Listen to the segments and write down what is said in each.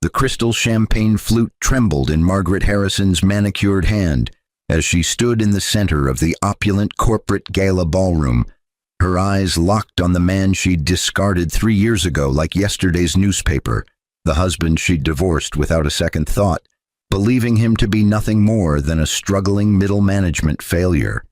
The crystal champagne flute trembled in Margaret Harrison's manicured hand as she stood in the center of the opulent corporate gala ballroom, her eyes locked on the man she'd discarded 3 years ago like yesterday's newspaper, the husband she'd divorced without a second thought, believing him to be nothing more than a struggling middle management failure.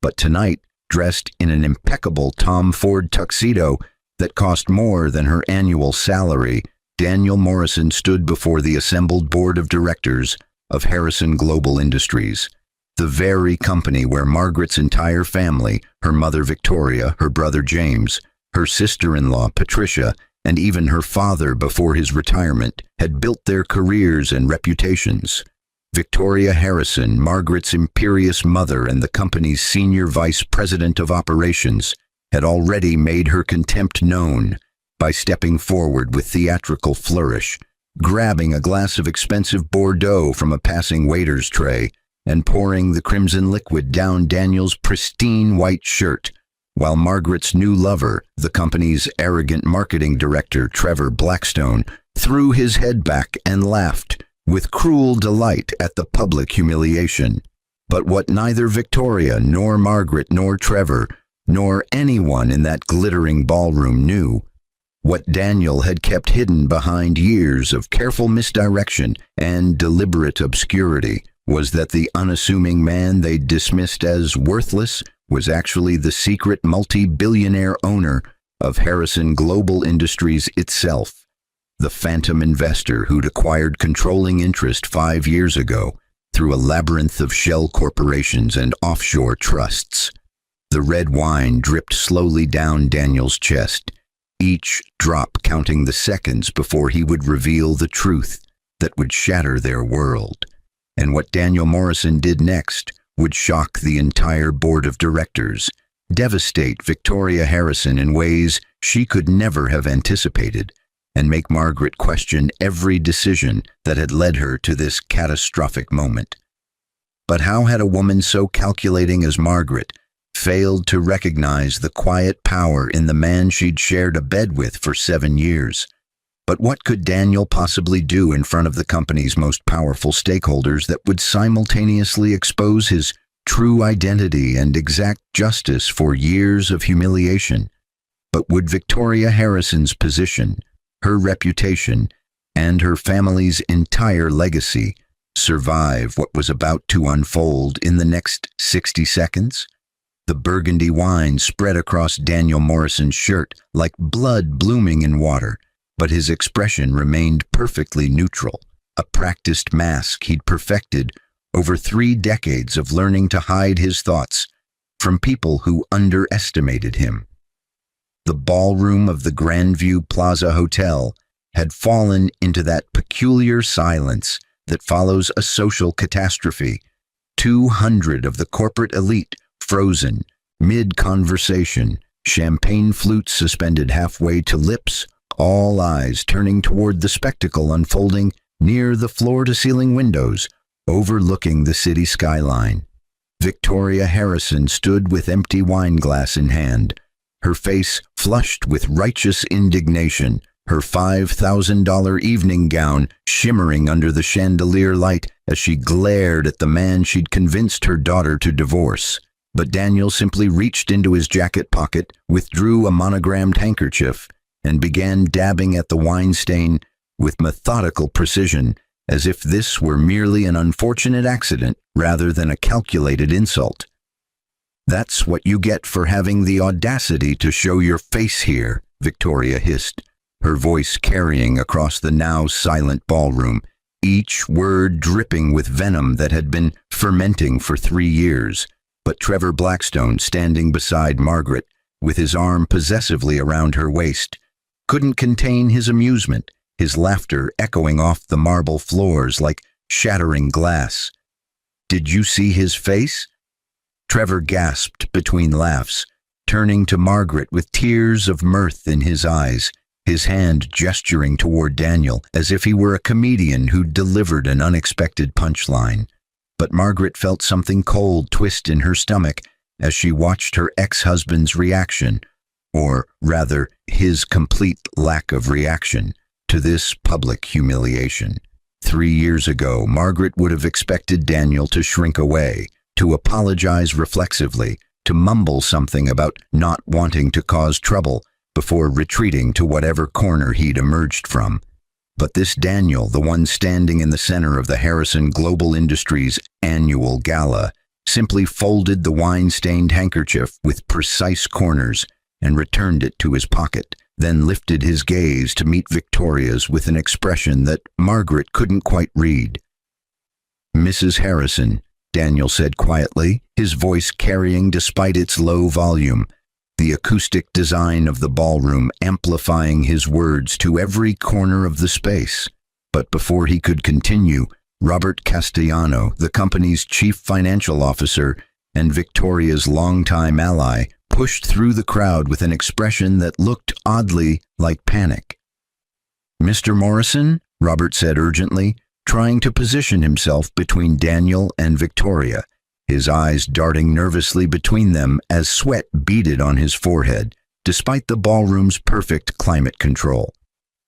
But tonight, dressed in an impeccable Tom Ford tuxedo that cost more than her annual salary, Daniel Morrison stood before the assembled board of directors of Harrison Global Industries, the very company where Margaret's entire family, her mother Victoria, her brother James, her sister-in-law Patricia, and even her father before his retirement, had built their careers and reputations. Victoria Harrison, Margaret's imperious mother and the company's senior vice president of operations, had already made her contempt known by stepping forward with theatrical flourish, grabbing a glass of expensive Bordeaux from a passing waiter's tray, and pouring the crimson liquid down Daniel's pristine white shirt, while Margaret's new lover, the company's arrogant marketing director, Trevor Blackstone, threw his head back and laughed with cruel delight at the public humiliation. But what neither Victoria nor Margaret nor Trevor nor anyone in that glittering ballroom knew, what Daniel had kept hidden behind years of careful misdirection and deliberate obscurity, was that the unassuming man they'd dismissed as worthless was actually the secret multi-billionaire owner of Harrison Global Industries itself, the phantom investor who'd acquired controlling interest 5 years ago through a labyrinth of shell corporations and offshore trusts. The red wine dripped slowly down Daniel's chest, each drop counting the seconds before he would reveal the truth that would shatter their world. And what Daniel Morrison did next would shock the entire board of directors, devastate Victoria Harrison in ways she could never have anticipated, and make Margaret question every decision that had led her to this catastrophic moment. But how had a woman so calculating as Margaret failed to recognize the quiet power in the man she'd shared a bed with for 7 years? But what could Daniel possibly do in front of the company's most powerful stakeholders that would simultaneously expose his true identity and exact justice for years of humiliation? But would Victoria Harrison's position, her reputation, and her family's entire legacy survive what was about to unfold in the next 60 seconds? The burgundy wine spread across Daniel Morrison's shirt like blood blooming in water, but his expression remained perfectly neutral, a practiced mask he'd perfected over 3 decades of learning to hide his thoughts from people who underestimated him. The ballroom of the Grandview Plaza Hotel had fallen into that peculiar silence that follows a social catastrophe. 200 of the corporate elite frozen, mid-conversation, champagne flutes suspended halfway to lips, all eyes turning toward the spectacle unfolding near the floor-to-ceiling windows overlooking the city skyline. Victoria Harrison stood with empty wineglass in hand, her face flushed with righteous indignation, her $5,000 evening gown shimmering under the chandelier light as she glared at the man she'd convinced her daughter to divorce. But Daniel simply reached into his jacket pocket, withdrew a monogrammed handkerchief, and began dabbing at the wine stain with methodical precision, as if this were merely an unfortunate accident rather than a calculated insult. "That's what you get for having the audacity to show your face here," Victoria hissed, her voice carrying across the now silent ballroom, each word dripping with venom that had been fermenting for 3 years. But Trevor Blackstone, standing beside Margaret, with his arm possessively around her waist, couldn't contain his amusement, his laughter echoing off the marble floors like shattering glass. "Did you see his face?" Trevor gasped between laughs, turning to Margaret with tears of mirth in his eyes, his hand gesturing toward Daniel as if he were a comedian who'd delivered an unexpected punchline. But Margaret felt something cold twist in her stomach as she watched her ex-husband's reaction, or rather, his complete lack of reaction, to this public humiliation. 3 years ago, Margaret would have expected Daniel to shrink away, to apologize reflexively, to mumble something about not wanting to cause trouble before retreating to whatever corner he'd emerged from. But this Daniel, the one standing in the center of the Harrison Global Industries annual gala, simply folded the wine-stained handkerchief with precise corners and returned it to his pocket, then lifted his gaze to meet Victoria's with an expression that Margaret couldn't quite read. "Mrs. Harrison," Daniel said quietly, his voice carrying despite its low volume, the acoustic design of the ballroom amplifying his words to every corner of the space. But before he could continue, Robert Castellano, the company's chief financial officer and Victoria's longtime ally, pushed through the crowd with an expression that looked oddly like panic. "Mr. Morrison," Robert said urgently, trying to position himself between Daniel and Victoria, his eyes darting nervously between them as sweat beaded on his forehead, despite the ballroom's perfect climate control.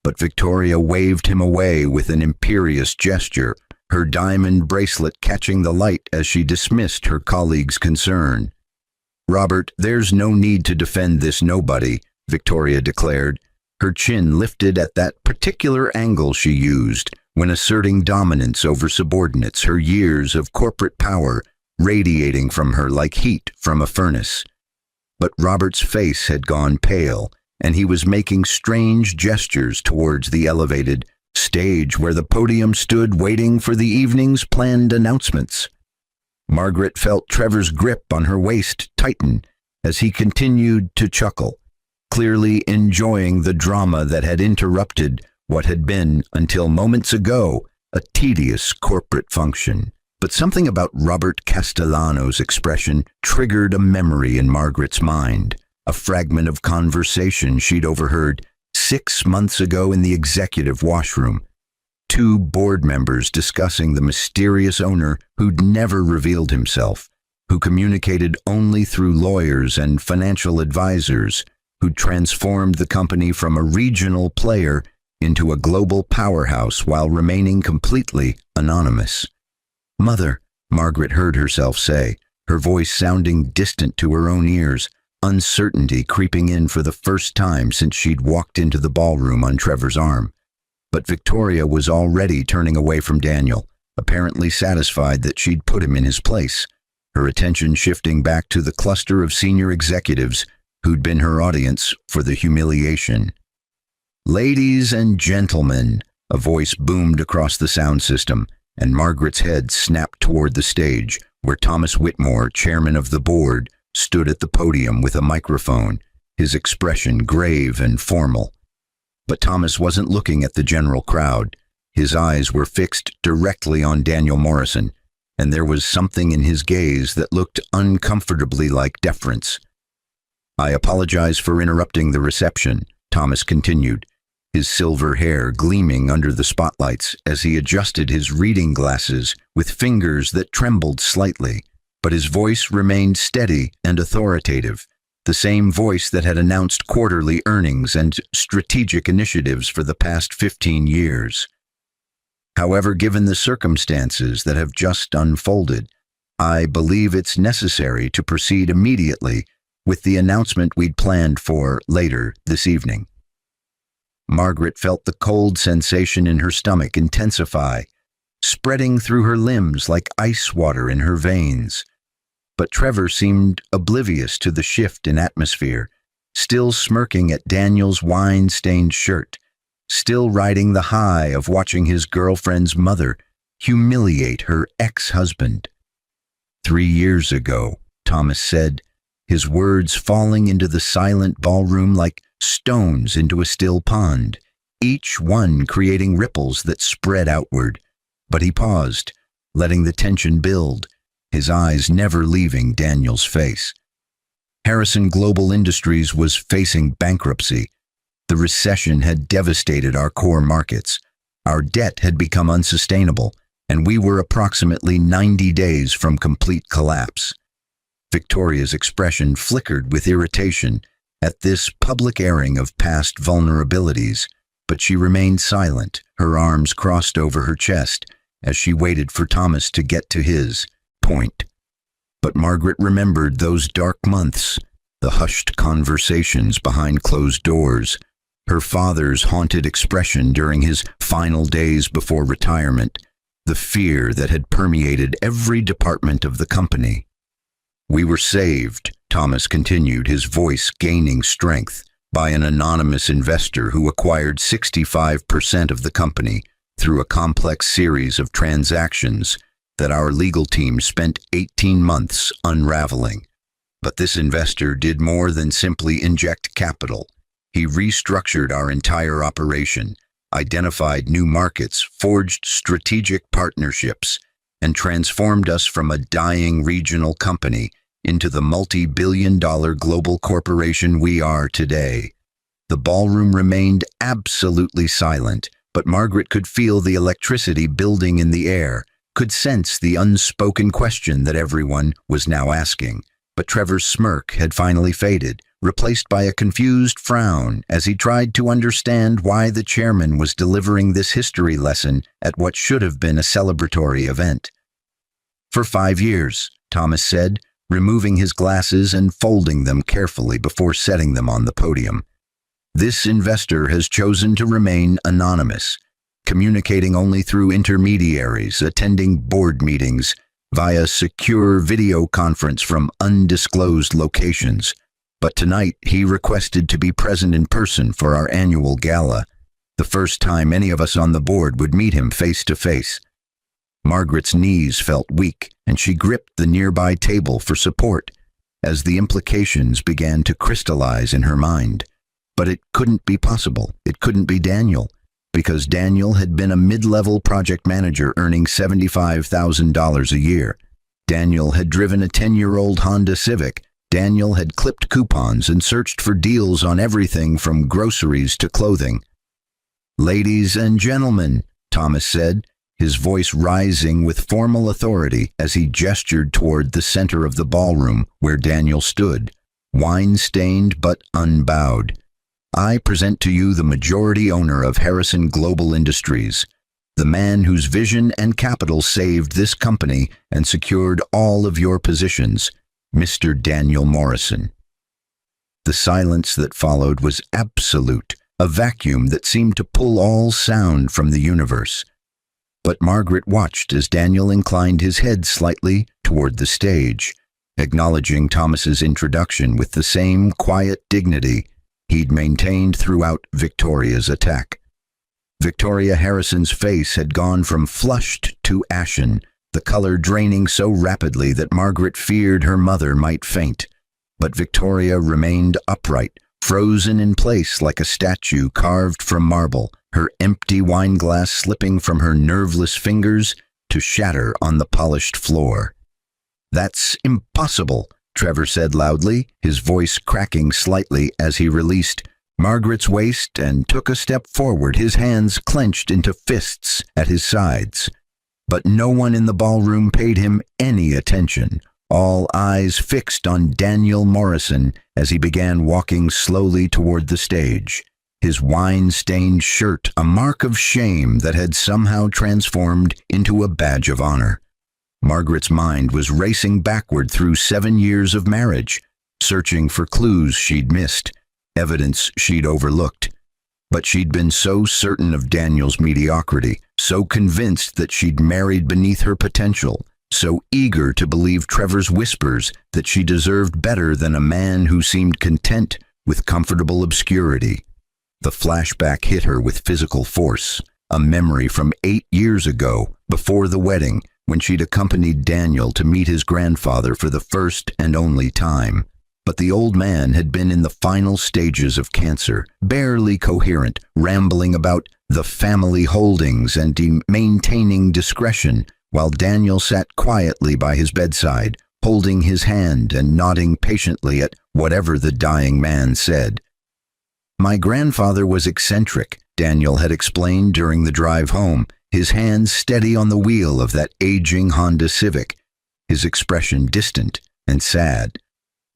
But Victoria waved him away with an imperious gesture, her diamond bracelet catching the light as she dismissed her colleague's concern. "Robert, there's no need to defend this nobody," Victoria declared, her chin lifted at that particular angle she used when asserting dominance over subordinates, her years of corporate power radiating from her like heat from a furnace. But Robert's face had gone pale, and he was making strange gestures towards the elevated stage where the podium stood waiting for the evening's planned announcements. Margaret felt Trevor's grip on her waist tighten as he continued to chuckle, clearly enjoying the drama that had interrupted what had been, until moments ago, a tedious corporate function. But something about Robert Castellano's expression triggered a memory in Margaret's mind, a fragment of conversation she'd overheard 6 months ago in the executive washroom. 2 board members discussing the mysterious owner who'd never revealed himself, who communicated only through lawyers and financial advisors, who'd transformed the company from a regional player into a global powerhouse while remaining completely anonymous. "Mother," Margaret heard herself say, her voice sounding distant to her own ears, uncertainty creeping in for the first time since she'd walked into the ballroom on Trevor's arm. But Victoria was already turning away from Daniel, apparently satisfied that she'd put him in his place, her attention shifting back to the cluster of senior executives who'd been her audience for the humiliation. "Ladies and gentlemen," a voice boomed across the sound system, and Margaret's head snapped toward the stage, where Thomas Whitmore, chairman of the board, stood at the podium with a microphone, his expression grave and formal. But Thomas wasn't looking at the general crowd. His eyes were fixed directly on Daniel Morrison, and there was something in his gaze that looked uncomfortably like deference. "I apologize for interrupting the reception," Thomas continued, his silver hair gleaming under the spotlights as he adjusted his reading glasses with fingers that trembled slightly, but his voice remained steady and authoritative, the same voice that had announced quarterly earnings and strategic initiatives for the past 15 years. "However, given the circumstances that have just unfolded, I believe it's necessary to proceed immediately with the announcement we'd planned for later this evening." Margaret felt the cold sensation in her stomach intensify, spreading through her limbs like ice water in her veins. But Trevor seemed oblivious to the shift in atmosphere, still smirking at Daniel's wine-stained shirt, still riding the high of watching his girlfriend's mother humiliate her ex-husband. 3 years ago, Thomas said, his words falling into the silent ballroom like stones into a still pond, each one creating ripples that spread outward. But he paused, letting the tension build, his eyes never leaving Daniel's face. Harrison Global Industries was facing bankruptcy. The recession had devastated our core markets. Our debt had become unsustainable, and we were approximately 90 days from complete collapse. Victoria's expression flickered with irritation at this public airing of past vulnerabilities, but she remained silent, her arms crossed over her chest, as she waited for Thomas to get to his point. But Margaret remembered those dark months, the hushed conversations behind closed doors, her father's haunted expression during his final days before retirement, the fear that had permeated every department of the company. "We were saved," Thomas continued, his voice gaining strength, "by an anonymous investor who acquired 65% of the company through a complex series of transactions that our legal team spent 18 months unraveling. But this investor did more than simply inject capital. He restructured our entire operation, identified new markets, forged strategic partnerships, and transformed us from a dying regional company into the multi-billion-dollar global corporation we are today." The ballroom remained absolutely silent, but Margaret could feel the electricity building in the air, could sense the unspoken question that everyone was now asking. But Trevor's smirk had finally faded, replaced by a confused frown as he tried to understand why the chairman was delivering this history lesson at what should have been a celebratory event. "For 5 years," Thomas said, removing his glasses and folding them carefully before setting them on the podium. "This investor has chosen to remain anonymous, communicating only through intermediaries, attending board meetings via secure video conference from undisclosed locations. But tonight he requested to be present in person for our annual gala, the first time any of us on the board would meet him face to face." Margaret's knees felt weak, and she gripped the nearby table for support as the implications began to crystallize in her mind. But it couldn't be possible. It couldn't be Daniel, because Daniel had been a mid-level project manager earning $75,000 a year. Daniel had driven a 10-year-old Honda Civic. Daniel had clipped coupons and searched for deals on everything from groceries to clothing. "Ladies and gentlemen," Thomas said, his voice rising with formal authority as he gestured toward the center of the ballroom where Daniel stood, wine-stained but unbowed. "I present to you the majority owner of Harrison Global Industries, the man whose vision and capital saved this company and secured all of your positions, Mr. Daniel Morrison." The silence that followed was absolute, a vacuum that seemed to pull all sound from the universe. But Margaret watched as Daniel inclined his head slightly toward the stage, acknowledging Thomas's introduction with the same quiet dignity he'd maintained throughout Victoria's attack. Victoria Harrison's face had gone from flushed to ashen, the color draining so rapidly that Margaret feared her mother might faint. But Victoria remained upright, frozen in place like a statue carved from marble, her empty wineglass slipping from her nerveless fingers to shatter on the polished floor. "That's impossible," Trevor said loudly, his voice cracking slightly as he released Margaret's waist and took a step forward, his hands clenched into fists at his sides. But no one in the ballroom paid him any attention, all eyes fixed on Daniel Morrison as he began walking slowly toward the stage, his wine-stained shirt a mark of shame that had somehow transformed into a badge of honor. Margaret's mind was racing backward through 7 years of marriage, searching for clues she'd missed, evidence she'd overlooked. But she'd been so certain of Daniel's mediocrity, so convinced that she'd married beneath her potential, so eager to believe Trevor's whispers that she deserved better than a man who seemed content with comfortable obscurity. The flashback hit her with physical force, a memory from 8 years ago, before the wedding, when she'd accompanied Daniel to meet his grandfather for the first and only time. But the old man had been in the final stages of cancer, barely coherent, rambling about the family holdings and maintaining discretion, while Daniel sat quietly by his bedside, holding his hand and nodding patiently at whatever the dying man said. "My grandfather was eccentric," Daniel had explained during the drive home, his hands steady on the wheel of that aging Honda Civic, his expression distant and sad.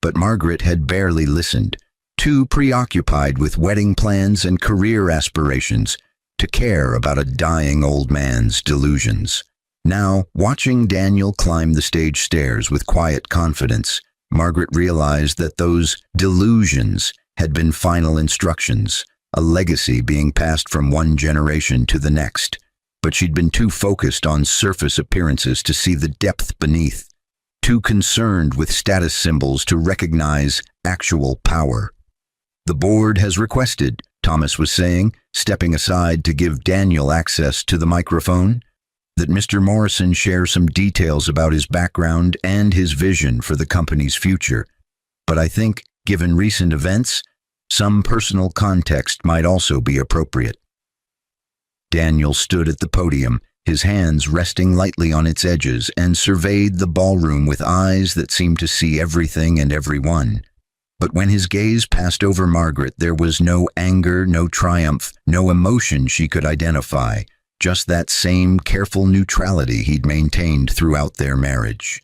But Margaret had barely listened. too preoccupied with wedding plans and career aspirations to care about a dying old man's delusions. Now, watching Daniel climb the stage stairs with quiet confidence, Margaret realized that those delusions had been final instructions, a legacy being passed from one generation to the next. But she'd been too focused on surface appearances to see the depth beneath, too concerned with status symbols to recognize actual power. "The board has requested," Thomas was saying, stepping aside to give Daniel access to the microphone, "that Mr. Morrison share some details about his background and his vision for the company's future. But I think, given recent events, some personal context might also be appropriate." Daniel stood at the podium, his hands resting lightly on its edges, and surveyed the ballroom with eyes that seemed to see everything and everyone. But when his gaze passed over Margaret, there was no anger, no triumph, no emotion she could identify, just that same careful neutrality he'd maintained throughout their marriage.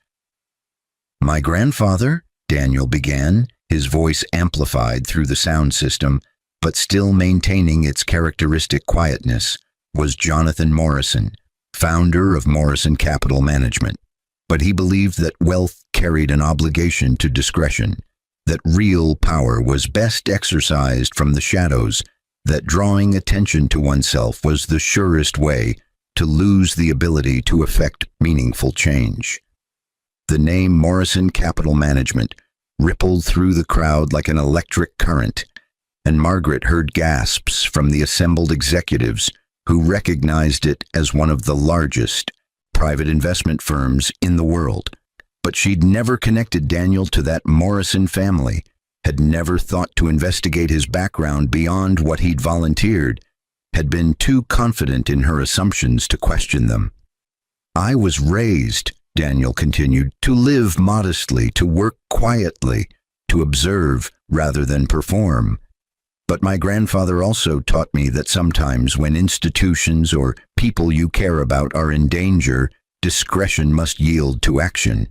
"My grandfather," Daniel began, his voice amplified through the sound system, but still maintaining its characteristic quietness, was Jonathan Morrison, founder of Morrison Capital Management. But he believed that wealth carried an obligation to discretion, that real power was best exercised from the shadows, that drawing attention to oneself was the surest way to lose the ability to effect meaningful change. The name Morrison Capital Management rippled through the crowd like an electric current, and Margaret heard gasps from the assembled executives who recognized it as one of the largest private investment firms in the world. But she'd never connected Daniel to that Morrison family, had never thought to investigate his background beyond what he'd volunteered, had been too confident in her assumptions to question them. "I was raised," Daniel continued, "to live modestly, to work quietly, to observe rather than perform. But my grandfather also taught me that sometimes when institutions or people you care about are in danger, discretion must yield to action."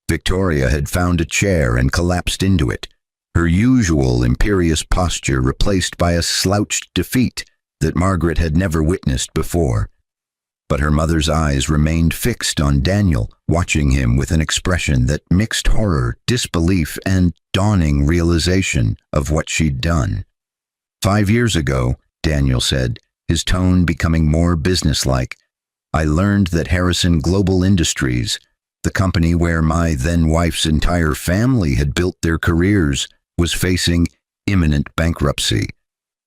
Victoria had found a chair and collapsed into it, her usual imperious posture replaced by a slouched defeat that Margaret had never witnessed before. But her mother's eyes remained fixed on Daniel, watching him with an expression that mixed horror, disbelief, and dawning realization of what she'd done. "5 years ago," Daniel said, his tone becoming more businesslike, "I learned that Harrison Global Industries, the company where my then-wife's entire family had built their careers, was facing imminent bankruptcy.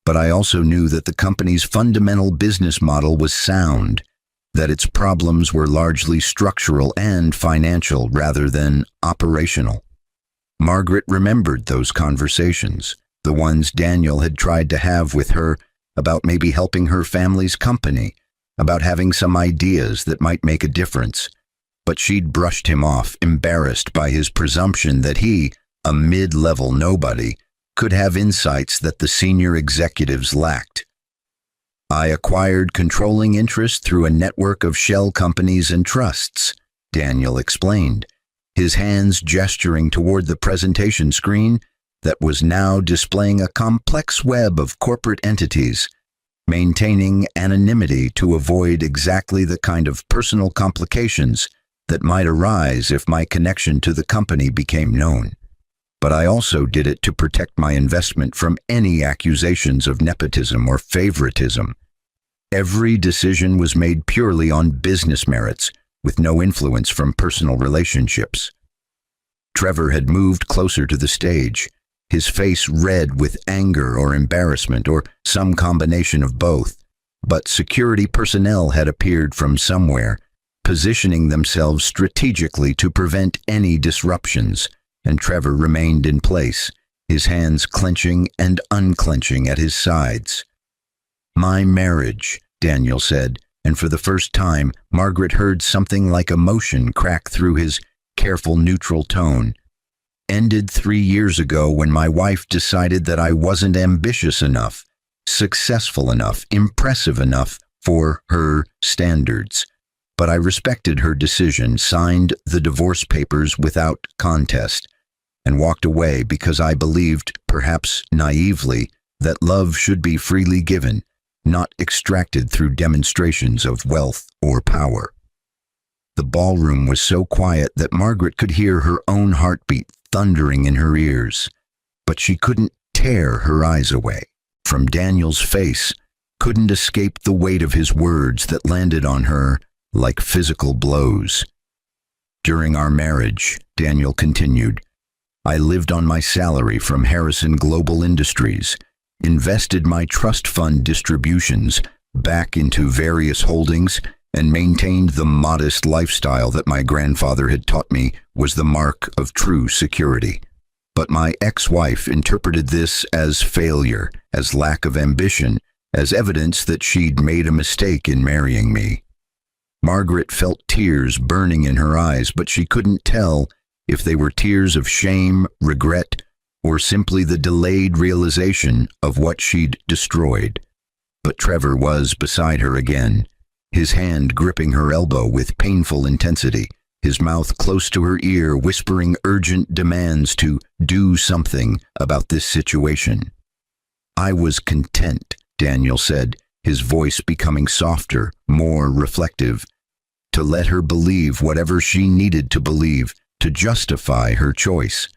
But I also knew that the company's fundamental business model was sound, that its problems were largely structural and financial rather than operational." Margaret remembered those conversations, the ones Daniel had tried to have with her about maybe helping her family's company, about having some ideas that might make a difference. But she'd brushed him off, embarrassed by his presumption that he, a mid-level nobody, could have insights that the senior executives lacked. "I acquired controlling interest through a network of shell companies and trusts," Daniel explained, his hands gesturing toward the presentation screen that was now displaying a complex web of corporate entities, maintaining anonymity to avoid exactly the kind of personal complications that might arise if my connection to the company became known. But I also did it to protect my investment from any accusations of nepotism or favoritism. Every decision was made purely on business merits, with no influence from personal relationships. Trevor had moved closer to the stage, his face red with anger or embarrassment or some combination of both. But security personnel had appeared from somewhere, positioning themselves strategically to prevent any disruptions, and Trevor remained in place, his hands clenching and unclenching at his sides. "My marriage," Daniel said, and for the first time, Margaret heard something like emotion crack through his careful, neutral tone, "ended 3 years ago when my wife decided that I wasn't ambitious enough, successful enough, impressive enough for her standards. But I respected her decision, signed the divorce papers without contest. and walked away because I believed, perhaps naively, that love should be freely given, not extracted through demonstrations of wealth or power. The ballroom was so quiet that Margaret could hear her own heartbeat thundering in her ears, but she couldn't tear her eyes away from Daniel's face, couldn't escape the weight of his words that landed on her like physical blows. During our marriage, Daniel continued, I lived on my salary from Harrison Global Industries, invested my trust fund distributions back into various holdings, and maintained the modest lifestyle that my grandfather had taught me was the mark of true security. But my ex-wife interpreted this as failure, as lack of ambition, as evidence that she'd made a mistake in marrying me. Margaret felt tears burning in her eyes, but she couldn't tell if they were tears of shame, regret, or simply the delayed realization of what she'd destroyed. But Trevor was beside her again, his hand gripping her elbow with painful intensity, his mouth close to her ear, whispering urgent demands to do something about this situation. I was content, Daniel said, his voice becoming softer, more reflective, to let her believe whatever she needed to believe to justify her choice.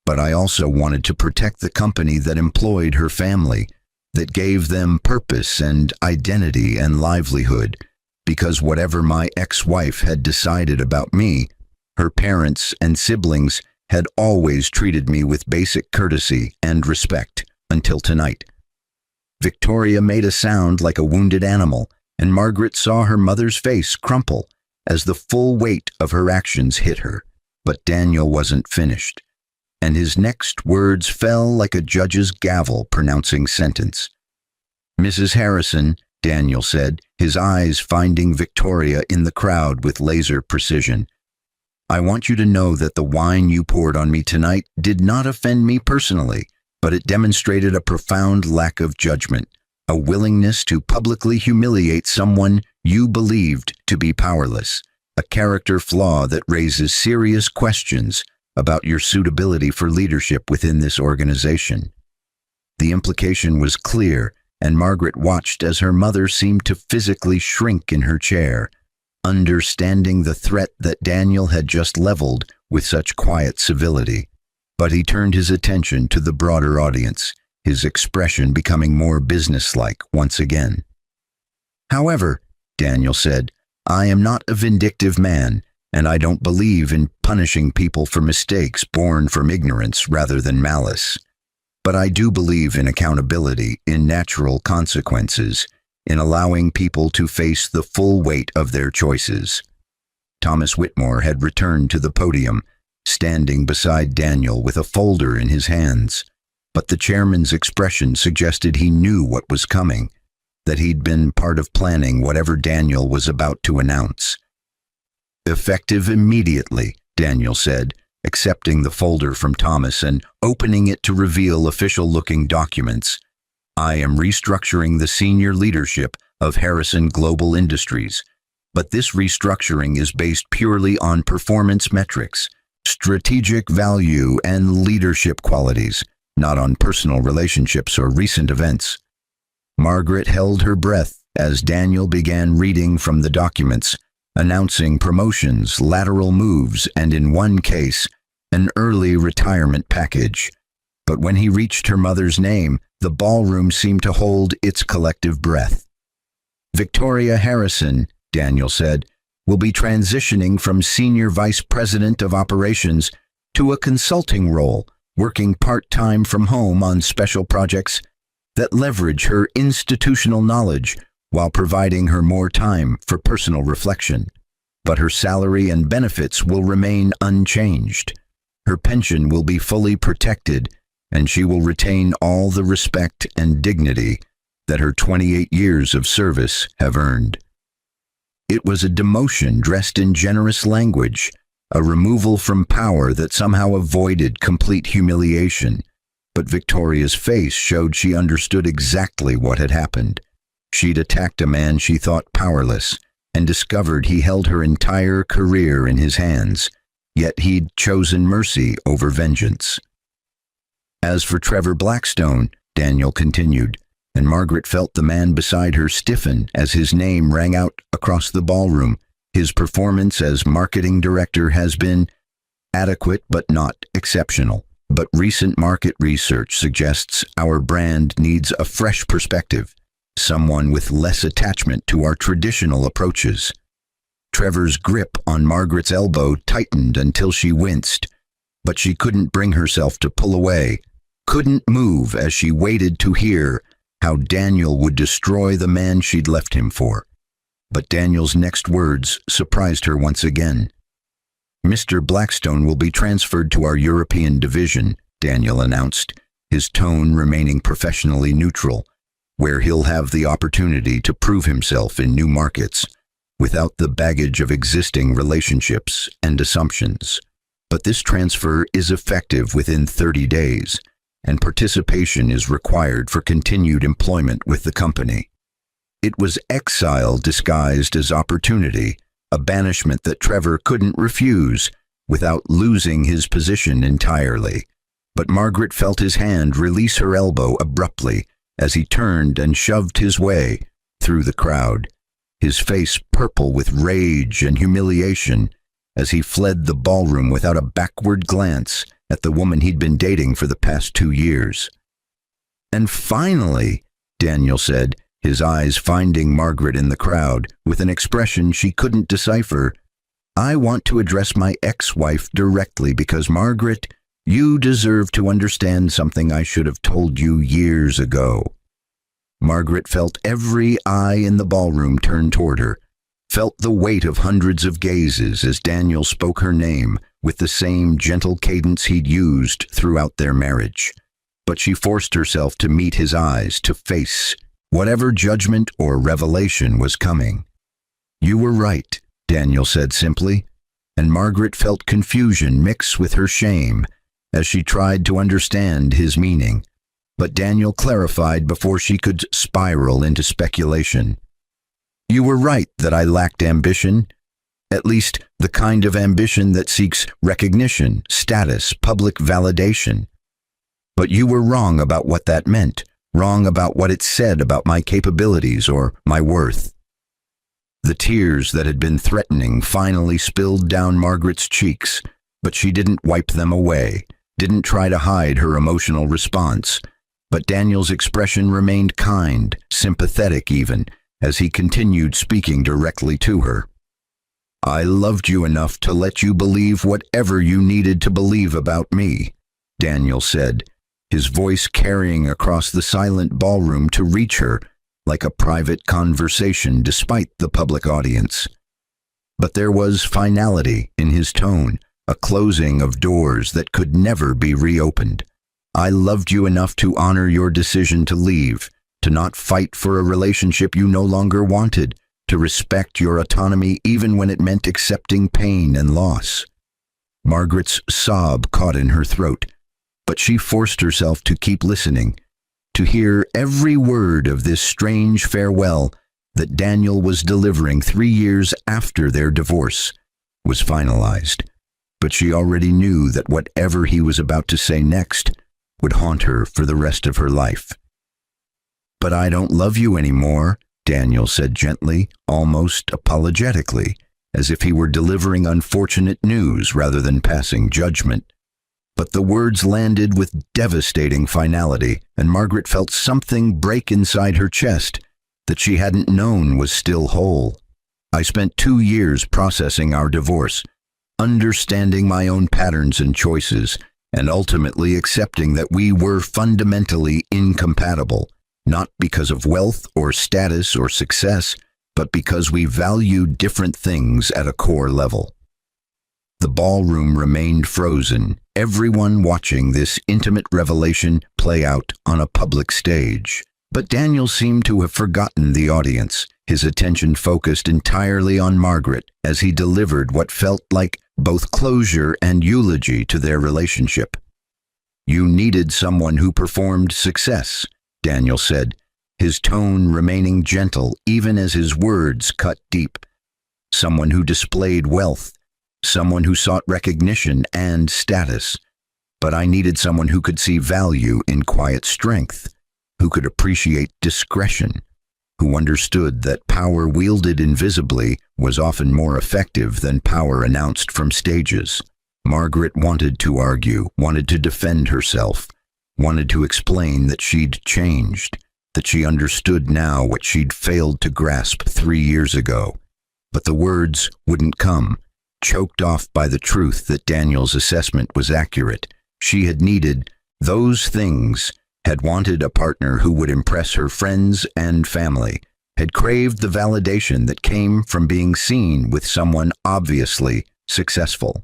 But I also wanted to protect the company that employed her family, that gave them purpose and identity and livelihood, because whatever my ex-wife had decided about me, her parents and siblings had always treated me with basic courtesy and respect until tonight. Victoria made a sound like a wounded animal, and Margaret saw her mother's face crumple as the full weight of her actions hit her. But Daniel wasn't finished, and his next words fell like a judge's gavel pronouncing sentence. Mrs. Harrison, Daniel said, his eyes finding Victoria in the crowd with laser precision. I want you to know that the wine you poured on me tonight did not offend me personally, but it demonstrated a profound lack of judgment, a willingness to publicly humiliate someone you believed to be powerless, a character flaw that raises serious questions about your suitability for leadership within this organization. The implication was clear, and Margaret watched as her mother seemed to physically shrink in her chair, understanding the threat that Daniel had just leveled with such quiet civility. But he turned his attention to the broader audience, his expression becoming more businesslike once again. However, Daniel said, I am not a vindictive man, and I don't believe in punishing people for mistakes born from ignorance rather than malice. But I do believe in accountability, in natural consequences, in allowing people to face the full weight of their choices. Thomas Whitmore had returned to the podium, standing beside Daniel with a folder in his hands. But the chairman's expression suggested he knew what was coming, that he'd been part of planning whatever Daniel was about to announce. Effective immediately, Daniel said, accepting the folder from Thomas and opening it to reveal official-looking documents. I am restructuring the senior leadership of Harrison Global Industries, but this restructuring is based purely on performance metrics, strategic value, and leadership qualities, not on personal relationships or recent events. Margaret held her breath as Daniel began reading from the documents, announcing promotions, lateral moves, and in one case, an early retirement package. But when he reached her mother's name, the ballroom seemed to hold its collective breath. Victoria Harrison, Daniel said, will be transitioning from Senior Vice President of Operations to a consulting role, working part-time from home on special projects that leverage her institutional knowledge while providing her more time for personal reflection. But her salary and benefits will remain unchanged. Her pension will be fully protected, and she will retain all the respect and dignity that her 28 years of service have earned. It was a demotion dressed in generous language, a removal from power that somehow avoided complete humiliation. But Victoria's face showed she understood exactly what had happened. She'd attacked a man she thought powerless, and discovered he held her entire career in his hands, yet he'd chosen mercy over vengeance. As for Trevor Blackstone, Daniel continued, and Margaret felt the man beside her stiffen as his name rang out across the ballroom. His performance as marketing director has been adequate but not exceptional. But recent market research suggests our brand needs a fresh perspective, someone with less attachment to our traditional approaches. Trevor's grip on Margaret's elbow tightened until she winced, but she couldn't bring herself to pull away, couldn't move as she waited to hear how Daniel would destroy the man she'd left him for. But Daniel's next words surprised her once again. "Mr. Blackstone will be transferred to our European division," Daniel announced, his tone remaining professionally neutral, "where he'll have the opportunity to prove himself in new markets, without the baggage of existing relationships and assumptions. But this transfer is effective within 30 days, and participation is required for continued employment with the company." It was exile disguised as opportunity, a banishment that Trevor couldn't refuse without losing his position entirely. But Margaret felt his hand release her elbow abruptly as he turned and shoved his way through the crowd, his face purple with rage and humiliation as he fled the ballroom without a backward glance at the woman he'd been dating for the past 2 years. "And finally," Daniel said, his eyes finding Margaret in the crowd with an expression she couldn't decipher, "I want to address my ex-wife directly because, Margaret, you deserve to understand something I should have told you years ago." Margaret felt every eye in the ballroom turn toward her, felt the weight of hundreds of gazes as Daniel spoke her name with the same gentle cadence he'd used throughout their marriage. But she forced herself to meet his eyes, to face whatever judgment or revelation was coming. "You were right," Daniel said simply, and Margaret felt confusion mix with her shame as she tried to understand his meaning. But Daniel clarified before she could spiral into speculation. "You were right that I lacked ambition, at least the kind of ambition that seeks recognition, status, public validation. But you were wrong about what that meant, wrong about what it said about my capabilities or my worth." The tears that had been threatening finally spilled down Margaret's cheeks, but she didn't wipe them away, didn't try to hide her emotional response. But Daniel's expression remained kind, sympathetic even, as he continued speaking directly to her. "I loved you enough to let you believe whatever you needed to believe about me," Daniel said, his voice carrying across the silent ballroom to reach her like a private conversation despite the public audience. But there was finality in his tone, a closing of doors that could never be reopened. "I loved you enough to honor your decision to leave, to not fight for a relationship you no longer wanted, to respect your autonomy even when it meant accepting pain and loss." Margaret's sob caught in her throat, but she forced herself to keep listening, to hear every word of this strange farewell that Daniel was delivering 3 years after their divorce was finalized. But she already knew that whatever he was about to say next would haunt her for the rest of her life. "But I don't love you anymore," Daniel said gently, almost apologetically, as if he were delivering unfortunate news rather than passing judgment. But the words landed with devastating finality, and Margaret felt something break inside her chest that she hadn't known was still whole. "I spent 2 years processing our divorce, understanding my own patterns and choices, and ultimately accepting that we were fundamentally incompatible, not because of wealth or status or success, but because we valued different things at a core level." The ballroom remained frozen, everyone watching this intimate revelation play out on a public stage. But Daniel seemed to have forgotten the audience, his attention focused entirely on Margaret as he delivered what felt like both closure and eulogy to their relationship. "You needed someone who performed success," Daniel said, his tone remaining gentle even as his words cut deep. "Someone who displayed wealth, someone who sought recognition and status. But I needed someone who could see value in quiet strength, who could appreciate discretion, who understood that power wielded invisibly was often more effective than power announced from stages. Margaret wanted to argue, wanted to defend herself, wanted to explain that she'd changed, that she understood now what she'd failed to grasp 3 years ago. But the words wouldn't come, choked off by the truth that Daniel's assessment was accurate. She had needed those things, had wanted a partner who would impress her friends and family, had craved the validation that came from being seen with someone obviously successful.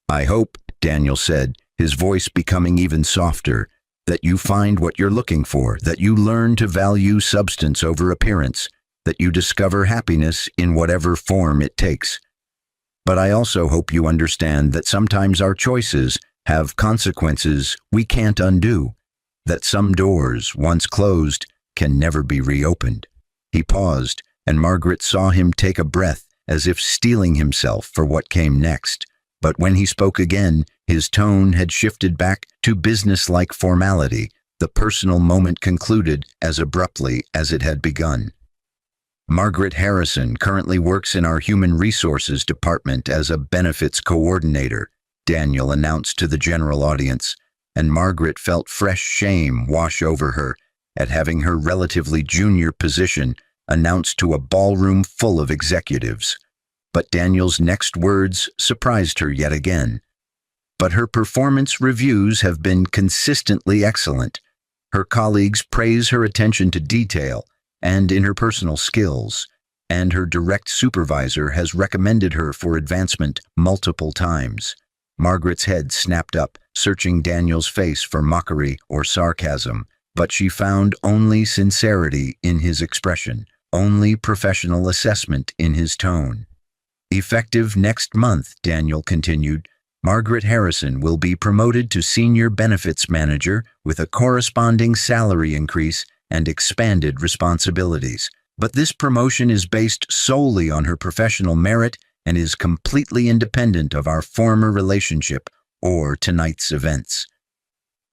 "I hope," Daniel said, his voice becoming even softer, "that you find what you're looking for, that you learn to value substance over appearance, that you discover happiness in whatever form it takes. But I also hope you understand that sometimes our choices have consequences we can't undo, that some doors, once closed, can never be reopened." He paused, and Margaret saw him take a breath as if steeling himself for what came next. But when he spoke again, his tone had shifted back to business-like formality. The personal moment concluded as abruptly as it had begun. "Margaret Harrison currently works in our Human Resources Department as a benefits coordinator," Daniel announced to the general audience, and Margaret felt fresh shame wash over her at having her relatively junior position announced to a ballroom full of executives. But Daniel's next words surprised her yet again. "But her performance reviews have been consistently excellent. Her colleagues praise her attention to detail and interpersonal skills, and her direct supervisor has recommended her for advancement multiple times." Margaret's head snapped up, searching Daniel's face for mockery or sarcasm, but she found only sincerity in his expression, only professional assessment in his tone. "Effective next month," Daniel continued, "Margaret Harrison will be promoted to Senior Benefits Manager with a corresponding salary increase and expanded responsibilities. But this promotion is based solely on her professional merit and is completely independent of our former relationship or tonight's events."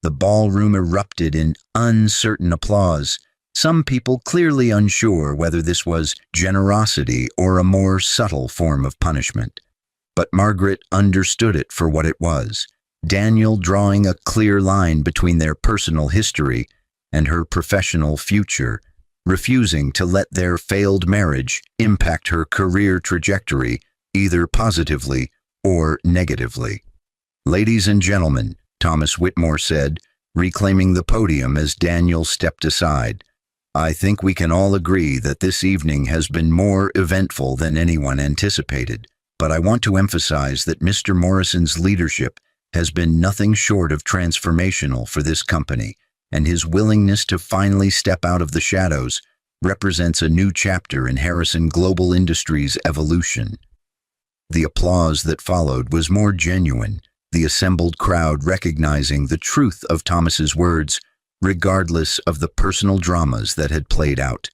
The ballroom erupted in uncertain applause, some people clearly unsure whether this was generosity or a more subtle form of punishment. But Margaret understood it for what it was, Daniel drawing a clear line between their personal history and her professional future, refusing to let their failed marriage impact her career trajectory either positively or negatively. "Ladies and gentlemen," Thomas Whitmore said, reclaiming the podium as Daniel stepped aside, "I think we can all agree that this evening has been more eventful than anyone anticipated, but I want to emphasize that Mr. Morrison's leadership has been nothing short of transformational for this company, and his willingness to finally step out of the shadows represents a new chapter in Harrison Global Industries' evolution." The applause that followed was more genuine, the assembled crowd recognizing the truth of Thomas's words, regardless of the personal dramas that had played out.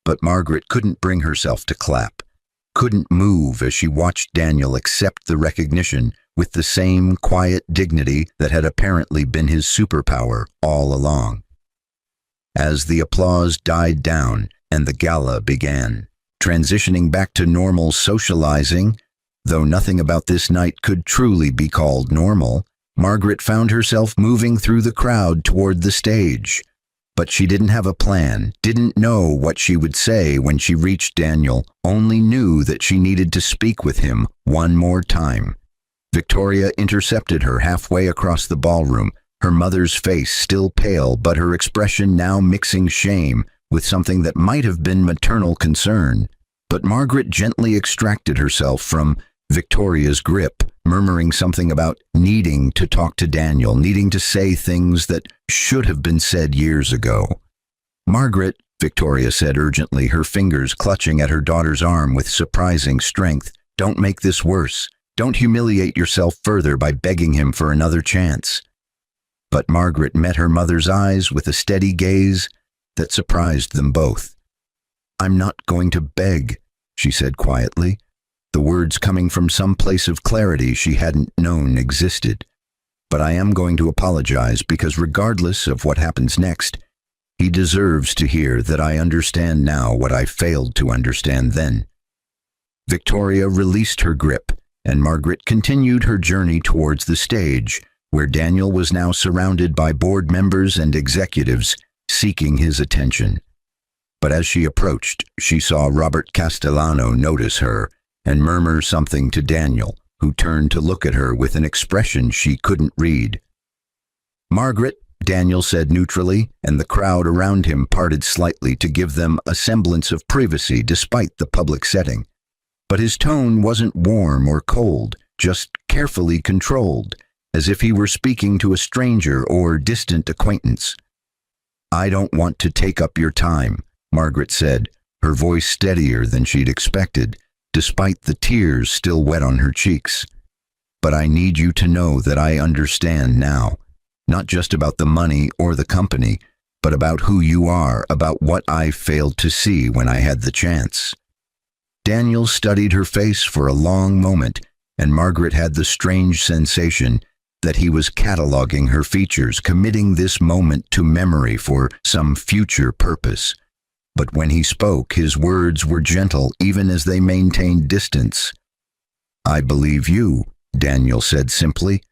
But Margaret couldn't bring herself to clap, couldn't move as she watched Daniel accept the recognition with the same quiet dignity that had apparently been his superpower all along. As the applause died down and the gala began, transitioning back to normal socializing, though nothing about this night could truly be called normal, Margaret found herself moving through the crowd toward the stage. But she didn't have a plan, didn't know what she would say when she reached Daniel, only knew that she needed to speak with him one more time. Victoria intercepted her halfway across the ballroom, her mother's face still pale but her expression now mixing shame with something that might have been maternal concern. But Margaret gently extracted herself from Victoria's grip, murmuring something about needing to talk to Daniel, needing to say things that should have been said years ago. "Margaret," Victoria said urgently, her fingers clutching at her daughter's arm with surprising strength, "don't make this worse. Don't humiliate yourself further by begging him for another chance." But Margaret met her mother's eyes with a steady gaze that surprised them both. "I'm not going to beg," she said quietly. the words coming from some place of clarity she hadn't known existed. But I am going to apologize because regardless of what happens next, he deserves to hear that I understand now what I failed to understand then. Victoria released her grip, and Margaret continued her journey towards the stage, where Daniel was now surrounded by board members and executives seeking his attention. But as she approached, she saw Robert Castellano notice her and murmur something to Daniel, who turned to look at her with an expression she couldn't read. "Margaret," Daniel said neutrally, and the crowd around him parted slightly to give them a semblance of privacy despite the public setting. But his tone wasn't warm or cold, just carefully controlled, as if he were speaking to a stranger or distant acquaintance. "I don't want to take up your time," Margaret said, her voice steadier than she'd expected, despite the tears still wet on her cheeks. "But I need you to know that I understand now, not just about the money or the company, but about who you are, about what I failed to see when I had the chance." Daniel studied her face for a long moment, and Margaret had the strange sensation that he was cataloging her features, committing this moment to memory for some future purpose. But when he spoke, his words were gentle even as they maintained distance. "I believe you," Daniel said simply,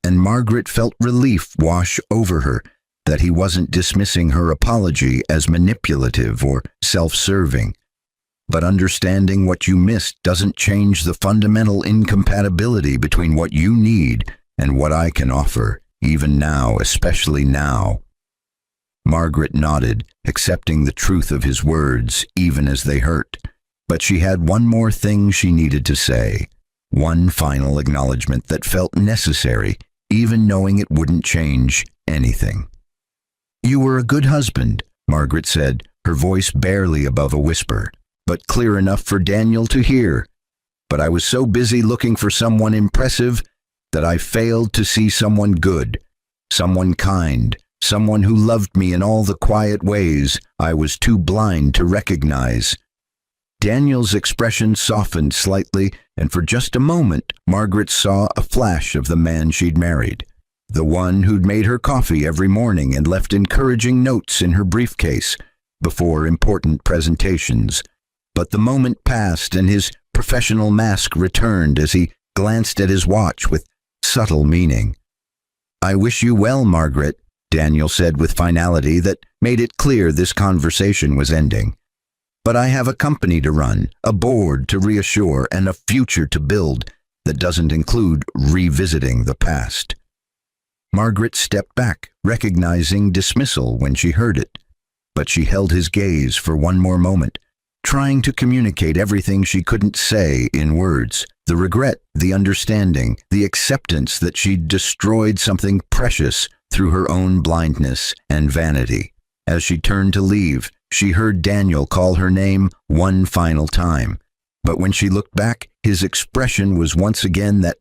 and Margaret felt relief wash over her that he wasn't dismissing her apology as manipulative or self-serving. "But understanding what you missed doesn't change the fundamental incompatibility between what you need and what I can offer, even now, especially now." Margaret nodded, accepting the truth of his words, even as they hurt. But she had one more thing she needed to say, one final acknowledgement that felt necessary, even knowing it wouldn't change anything. "You were a good husband," Margaret said, her voice barely above a whisper, but clear enough for Daniel to hear. "But I was so busy looking for someone impressive that I failed to see someone good, someone kind, someone who loved me in all the quiet ways I was too blind to recognize." Daniel's expression softened slightly, and for just a moment, Margaret saw a flash of the man she'd married, the one who'd made her coffee every morning and left encouraging notes in her briefcase before important presentations. But the moment passed, and his professional mask returned as he glanced at his watch with subtle meaning. "I wish you well, Margaret," Daniel said with finality that made it clear this conversation was ending. "But I have a company to run, a board to reassure, and a future to build that doesn't include revisiting the past." Margaret stepped back, recognizing dismissal when she heard it. But she held his gaze for one more moment, trying to communicate everything she couldn't say in words. The regret, the understanding, the acceptance that she'd destroyed something precious through her own blindness and vanity. As she turned to leave, she heard Daniel call her name one final time. But when she looked back, his expression was once again that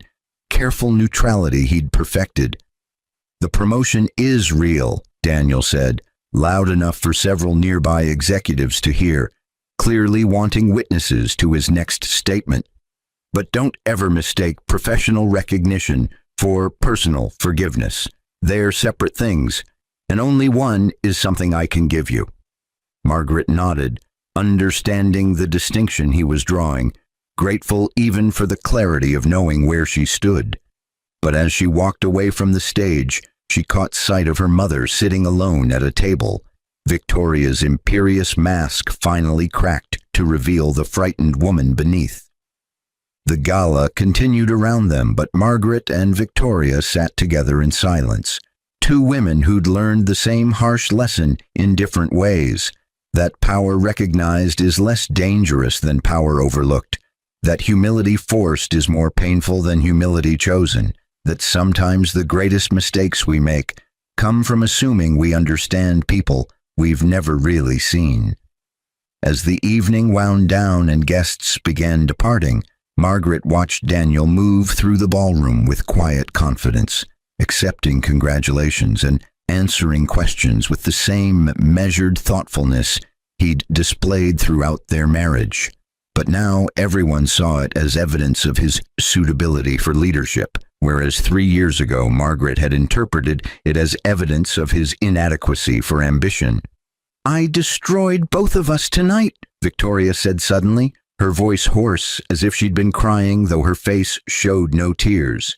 careful neutrality he'd perfected. "The promotion is real," Daniel said, loud enough for several nearby executives to hear, clearly wanting witnesses to his next statement. "But don't ever mistake professional recognition for personal forgiveness. They're separate things, and only one is something I can give you." Margaret nodded, understanding the distinction he was drawing, grateful even for the clarity of knowing where she stood. But as she walked away from the stage, she caught sight of her mother sitting alone at a table. Victoria's imperious mask finally cracked to reveal the frightened woman beneath. The gala continued around them, but Margaret and Victoria sat together in silence. Two women who'd learned the same harsh lesson in different ways. That power recognized is less dangerous than power overlooked. That humility forced is more painful than humility chosen. That sometimes the greatest mistakes we make come from assuming we understand people we've never really seen. As the evening wound down and guests began departing, Margaret watched Daniel move through the ballroom with quiet confidence, accepting congratulations and answering questions with the same measured thoughtfulness he'd displayed throughout their marriage. But now everyone saw it as evidence of his suitability for leadership, whereas 3 years ago Margaret had interpreted it as evidence of his inadequacy for ambition. "I destroyed both of us tonight," Victoria said suddenly, her voice hoarse as if she'd been crying, though her face showed no tears.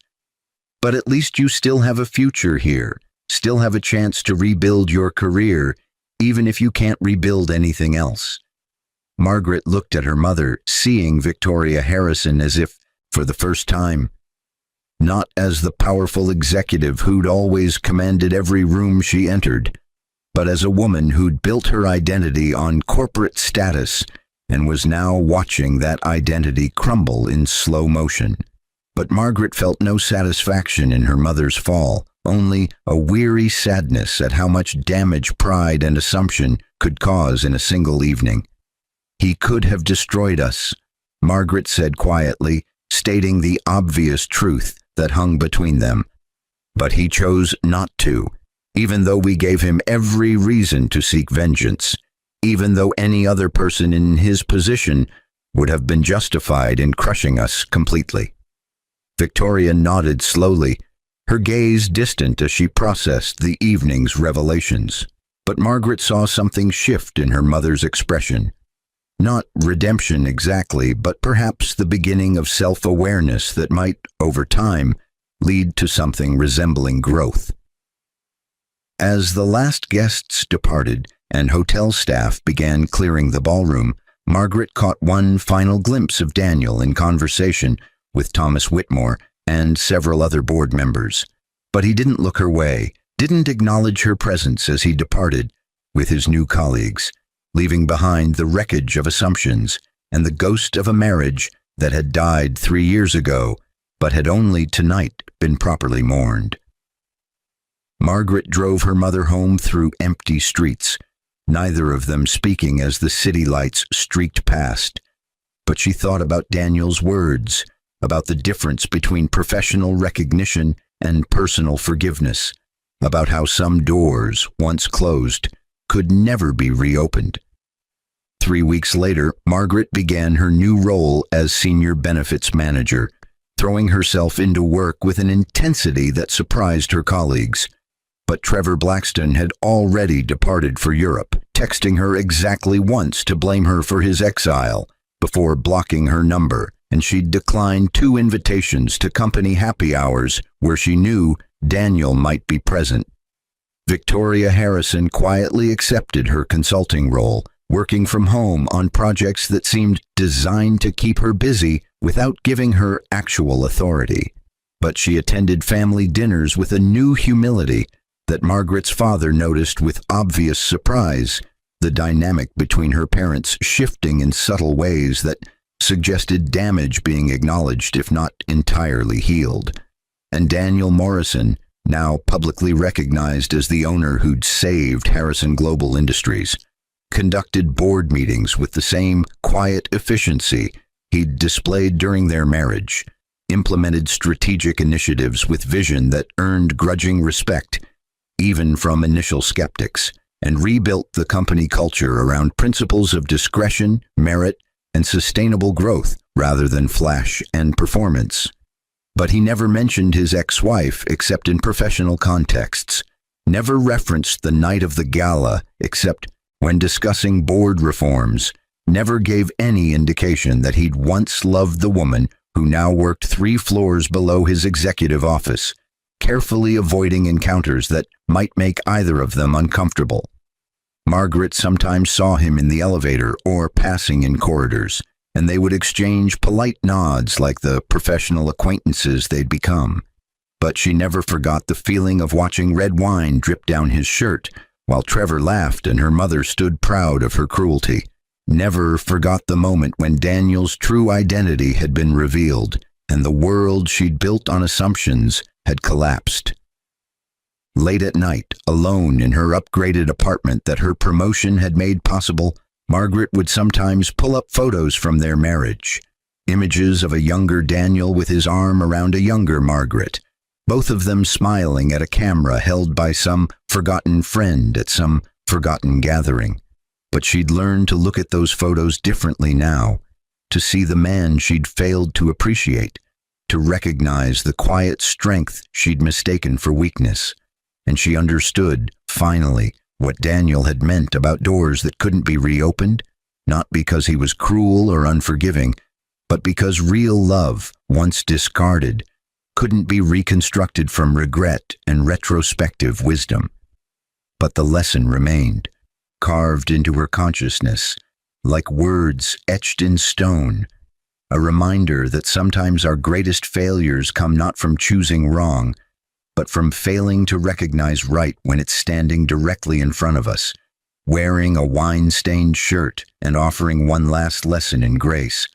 "But at least you still have a future here, still have a chance to rebuild your career, even if you can't rebuild anything else." Margaret looked at her mother, seeing Victoria Harrison as if for the first time. Not as the powerful executive who'd always commanded every room she entered, but as a woman who'd built her identity on corporate status and was now watching that identity crumble in slow motion. But Margaret felt no satisfaction in her mother's fall, only a weary sadness at how much damage pride and assumption could cause in a single evening. "He could have destroyed us," Margaret said quietly, stating the obvious truth that hung between them. "But he chose not to, even though we gave him every reason to seek vengeance, even though any other person in his position would have been justified in crushing us completely." Victoria nodded slowly, her gaze distant as she processed the evening's revelations. But Margaret saw something shift in her mother's expression. Not redemption exactly, but perhaps the beginning of self-awareness that might, over time, lead to something resembling growth. As the last guests departed and hotel staff began clearing the ballroom, Margaret caught one final glimpse of Daniel in conversation with Thomas Whitmore and several other board members. But he didn't look her way, didn't acknowledge her presence as he departed with his new colleagues, leaving behind the wreckage of assumptions and the ghost of a marriage that had died 3 years ago, but had only tonight been properly mourned. Margaret drove her mother home through empty streets, neither of them speaking as the city lights streaked past. But she thought about Daniel's words, about the difference between professional recognition and personal forgiveness, about how some doors, once closed, could never be reopened. 3 weeks later, Margaret began her new role as Senior Benefits Manager, throwing herself into work with an intensity that surprised her colleagues. But Trevor Blackstone had already departed for Europe, texting her exactly once to blame her for his exile, before blocking her number, and she'd declined 2 invitations to company happy hours where she knew Daniel might be present. Victoria Harrison quietly accepted her consulting role, working from home on projects that seemed designed to keep her busy without giving her actual authority. But she attended family dinners with a new humility that Margaret's father noticed with obvious surprise, the dynamic between her parents shifting in subtle ways that suggested damage being acknowledged if not entirely healed. And Daniel Morrison, now publicly recognized as the owner who'd saved Harrison Global Industries, conducted board meetings with the same quiet efficiency he'd displayed during their marriage, implemented strategic initiatives with vision that earned grudging respect, even from initial skeptics, and rebuilt the company culture around principles of discretion, merit, and sustainable growth rather than flash and performance. But he never mentioned his ex-wife except in professional contexts, never referenced the night of the gala except when discussing board reforms, never gave any indication that he'd once loved the woman who now worked 3 floors below his executive office, carefully avoiding encounters that might make either of them uncomfortable. Margaret sometimes saw him in the elevator or passing in corridors, and they would exchange polite nods like the professional acquaintances they'd become. But she never forgot the feeling of watching red wine drip down his shirt while Trevor laughed and her mother stood proud of her cruelty. Never forgot the moment when Daniel's true identity had been revealed and the world she'd built on assumptions had collapsed. Late at night, alone in her upgraded apartment that her promotion had made possible, Margaret would sometimes pull up photos from their marriage. Images of a younger Daniel with his arm around a younger Margaret, both of them smiling at a camera held by some forgotten friend at some forgotten gathering. But she'd learned to look at those photos differently now, to see the man she'd failed to appreciate, to recognize the quiet strength she'd mistaken for weakness. And she understood, finally, what Daniel had meant about doors that couldn't be reopened, not because he was cruel or unforgiving, but because real love, once discarded, couldn't be reconstructed from regret and retrospective wisdom. But the lesson remained, carved into her consciousness, like words etched in stone, a reminder that sometimes our greatest failures come not from choosing wrong, but from failing to recognize right when it's standing directly in front of us, wearing a wine-stained shirt and offering one last lesson in grace.